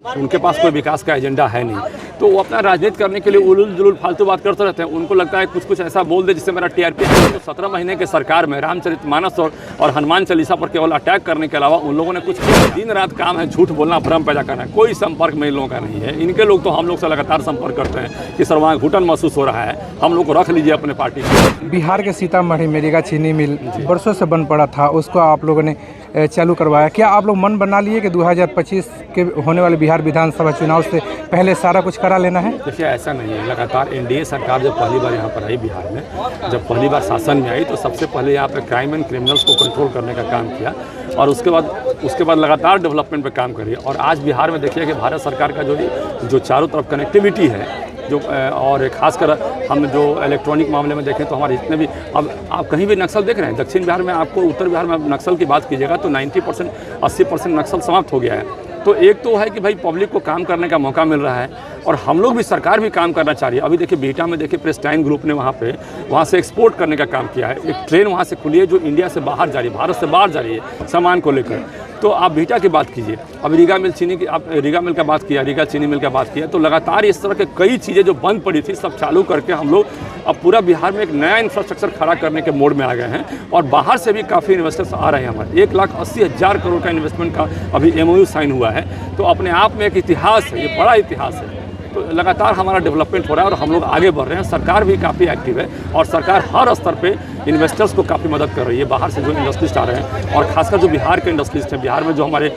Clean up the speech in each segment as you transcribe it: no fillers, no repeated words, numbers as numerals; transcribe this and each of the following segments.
उनके पास कोई विकास का एजेंडा है नहीं, तो वो अपना राजनीति करने के लिए उलूल जुलूल फालतू बात करते रहते हैं। उनको लगता है कुछ ऐसा बोल दे जिससे मेरा टीआरपी है। तो 17 महीने के सरकार में रामचरितमानस और हनुमान चालीसा पर केवल अटैक करने के अलावा उन लोगों ने कुछ दिन रात काम है झूठ बोलना, भ्रम पैदा करना है। कोई संपर्क में इन लोगों का नहीं है। इनके लोग तो हम लोग से लगातार संपर्क करते हैं कि सर वहाँ घुटन महसूस हो रहा है, हम लोग को रख लीजिए अपने पार्टी में। बिहार के सीतामढ़ी में रीगा चीनी मिल बरसों से बंद पड़ा था, उसको आप लोगों ने चालू करवाया। क्या आप लोग मन बना लिए कि 2025 के होने वाले बिहार विधानसभा चुनाव से पहले सारा कुछ करा लेना है? देखिए ऐसा नहीं है। लगातार एनडीए सरकार जब पहली बार यहाँ पर आई बिहार में, जब पहली बार शासन में आई, तो सबसे पहले यहाँ पे क्राइम एंड क्रिमिनल्स को कंट्रोल करने का काम किया और उसके बाद लगातार डेवलपमेंट पे काम करिए। और आज बिहार में देखिए कि भारत सरकार का जो चारों तरफ कनेक्टिविटी है, जो और खासकर हम जो इलेक्ट्रॉनिक मामले में देखें तो हमारे जितने भी, अब आप कहीं भी नक्सल देख रहे हैं दक्षिण बिहार में, आपको उत्तर बिहार में नक्सल की बात कीजिएगा तो 90% 80% नक्सल समाप्त हो गया है। तो एक तो है कि भाई पब्लिक को काम करने का मौका मिल रहा है और हम लोग भी, सरकार भी काम करना चाह रही है। अभी देखिए बिहटा में देखिए प्रेस्टाइन ग्रुप ने वहाँ से एक्सपोर्ट करने का काम किया है। एक ट्रेन वहाँ से खुली है जो इंडिया से बाहर जा रही है, भारत से बाहर जा रही है सामान को लेकर। तो आप बिहटा की बात कीजिए, अब रीगा मिल का बात किया, रीगा चीनी मिल का बात किया, तो लगातार इस तरह के कई चीज़ें जो बंद पड़ी थी सब चालू करके हम लोग अब पूरा बिहार में एक नया इंफ्रास्ट्रक्चर खड़ा करने के मोड में आ गए हैं। और बाहर से भी काफ़ी इन्वेस्टर्स आ रहे हैं। हमारे 1,80,000 करोड़ का इन्वेस्टमेंट का अभी MOU साइन हुआ है। तो अपने आप में एक इतिहास है, ये बड़ा इतिहास है। तो लगातार हमारा डेवलपमेंट हो रहा है और हम लोग आगे बढ़ रहे हैं। सरकार भी काफ़ी एक्टिव है और सरकार हर स्तर पे इन्वेस्टर्स को काफ़ी मदद कर रही है। बाहर से जो इंडस्ट्रिस्ट आ रहे हैं और खासकर जो बिहार के इंडस्ट्रिस्ट हैं, बिहार में जो हमारे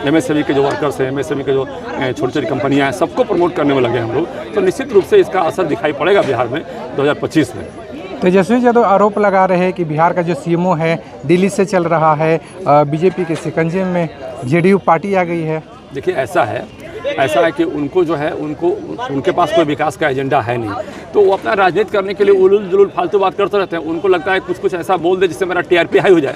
MSME के जो वर्कर्स हैं, MSME के जो छोटी छोटी कंपनियां हैं, सबको प्रमोट करने में लगे हम लोग। तो निश्चित रूप से इसका असर दिखाई पड़ेगा बिहार में 2025 में। तेजस्वी यादव आरोप लगा रहे हैं कि बिहार का जो CMO है दिल्ली से चल रहा है, बीजेपी के शिकंजे में JDU पार्टी आ गई है। देखिए ऐसा है कि उनको जो है उनके पास कोई विकास का एजेंडा है नहीं, तो वो अपना राजनीति करने के लिए उलूल जुलूल फालतू बात करते रहते हैं। उनको लगता है कुछ ऐसा बोल दे जिससे मेरा TRP हाई हो जाए।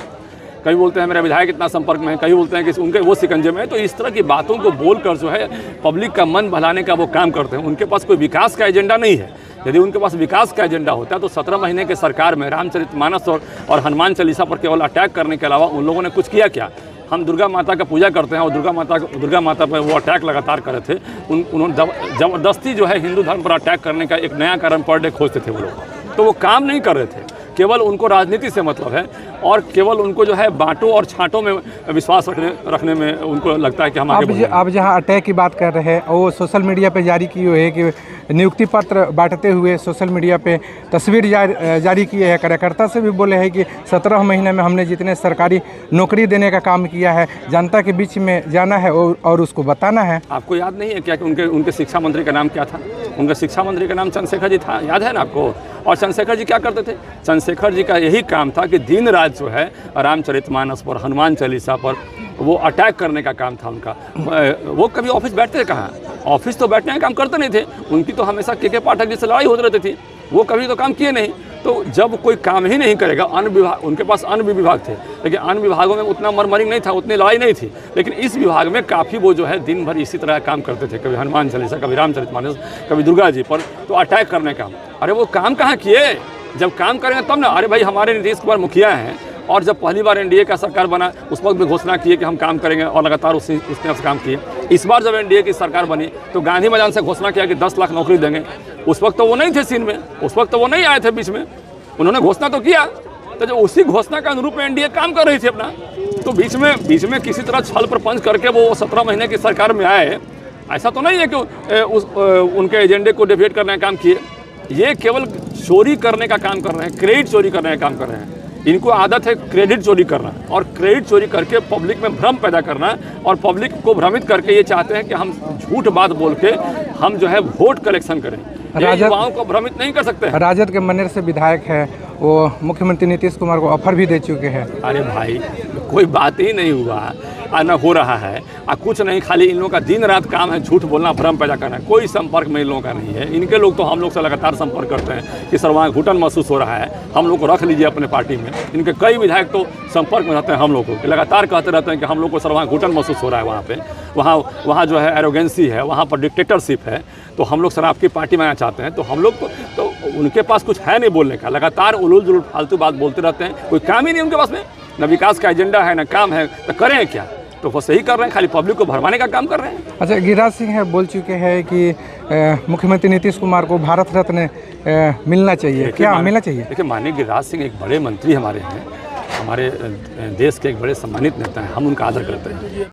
कभी बोलते हैं मेरा विधायक इतना संपर्क में है, कभी बोलते हैं कि उनके वो शिकंजे में है। तो इस तरह की बातों को बोलकर जो है पब्लिक का मन बहलाने का वो काम करते हैं। उनके पास कोई विकास का एजेंडा नहीं है। यदि उनके पास विकास का एजेंडा होता तो 17 महीने के सरकार में रामचरितमानस और हनुमान चालीसा पर केवल अटैक करने के अलावा उन लोगों ने कुछ किया क्या? हम दुर्गा माता का पूजा करते हैं और दुर्गा माता पर वो अटैक लगातार कर रहे थे। उन्होंने ज़बरदस्ती जो है हिंदू धर्म पर अटैक करने का एक नया कारण पर डे खोजते थे वो लोग। तो वो काम नहीं कर रहे थे, केवल उनको राजनीति से मतलब है और केवल उनको जो है बांटों और छांटों में विश्वास रखने में उनको लगता है कि हम आगे। आप जहां अटैक की बात कर रहे हैं, वो सोशल मीडिया पे जारी किए हुए है कि नियुक्ति पत्र बांटते हुए सोशल मीडिया पे तस्वीर जारी किए हैं। कार्यकर्ता से भी बोले हैं कि 17 महीने में हमने जितने सरकारी नौकरी देने का काम किया है, जनता के बीच में जाना है और उसको बताना है। आपको याद नहीं है क्या कि उनके शिक्षा मंत्री का नाम क्या था? उनके शिक्षा मंत्री का नाम चंद्रशेखर जी था, याद है ना आपको? और चंद्रशेखर जी क्या करते थे? चंद्रशेखर जी का यही काम था कि दिन रात जो है रामचरितमानस पर, हनुमान चालीसा पर वो अटैक करने का काम था उनका। वो कभी ऑफिस बैठते थे कहाँ? ऑफिस तो बैठने का काम करते नहीं थे। उनकी तो हमेशा के पाठक जी से लड़ाई होती रहती थी, वो कभी तो काम किए नहीं। तो जब कोई काम ही नहीं करेगा, अन्य विभाग, उनके पास अन्य विभाग थे, लेकिन अन्य विभागों में उतना मरमरिंग नहीं था, उतनी लड़ाई नहीं थी। लेकिन इस विभाग में काफ़ी वो जो है दिन भर इसी तरह काम करते थे, कभी हनुमान चालीसा, कभी रामचरितमानस, कभी दुर्गा जी पर तो अटैक करने का। अरे वो काम कहाँ किए? जब काम करेंगे तब ना। अरे भाई हमारे नीतीश कुमार मुखिया हैं और जब पहली बार NDA का सरकार बना उस वक्त भी घोषणा किए कि हम काम करेंगे और लगातार उसने से काम किए। इस बार जब NDA की सरकार बनी तो गांधी मैदान से घोषणा किया कि 10 लाख नौकरी देंगे। उस वक्त तो वो नहीं थे सीन में, उस वक्त तो वो नहीं आए थे बीच में। उन्होंने घोषणा तो किया, तो जब उसी घोषणा के अनुरूप में NDA काम कर रही थी अपना, तो बीच में किसी तरह छल प्रपंच करके वो 17 महीने की सरकार में आए। ऐसा तो नहीं है कि उनके एजेंडे को डिफेट करने का काम किए। ये केवल चोरी करने का काम कर रहे हैं, क्रेडिट चोरी करने का काम कर रहे हैं। इनको आदत है क्रेडिट चोरी करना और क्रेडिट चोरी करके पब्लिक में भ्रम पैदा करना और पब्लिक को भ्रमित करके ये चाहते हैं कि हम झूठ बात बोल के हम जो है वोट कलेक्शन करें। युवाओं को भ्रमित नहीं कर सकते हैं। राजद के मनेर से विधायक है, वो मुख्यमंत्री नीतीश कुमार को ऑफर भी दे चुके हैं। अरे भाई कोई बात ही नहीं हुआ न हो रहा है, कुछ नहीं, खाली इन लोगों का दिन रात काम है झूठ बोलना, भ्रम पैदा करना। कोई संपर्क में इन लोगों का नहीं है। इनके लोग तो हम लोग से लगातार संपर्क करते हैं कि सर वहाँ घुटन महसूस हो रहा है, हम लोग को रख लीजिए अपने पार्टी में। इनके कई विधायक तो संपर्क में रहते हैं हम लोग को, लगातार कहते रहते हैं कि हम लोग को सर वहाँ घुटन महसूस हो रहा है, वहाँ पे वहाँ जो है एरोगेंसी है, वहाँ पर डिक्टेटरशिप है, तो हम लोग सर आपकी पार्टी में आना चाहते हैं। तो हम लोग तो उनके पास कुछ है नहीं बोलने का, लगातार उलूल जुलूल फालतू बात बोलते रहते हैं। कोई काम ही नहीं उनके पास में, न विकास का एजेंडा है, न काम है, तो करें क्या? तो वो सही कर रहे हैं, खाली पब्लिक को भरमाने का काम कर रहे हैं। अच्छा, गिरिराज सिंह है बोल चुके हैं कि मुख्यमंत्री नीतीश कुमार को भारत रत्न मिलना चाहिए, क्या मिलना चाहिए? देखिए, माननीय गिरिराज सिंह एक बड़े मंत्री हमारे हैं, हमारे देश के एक बड़े सम्मानित नेता हैं, हम उनका आदर करते हैं।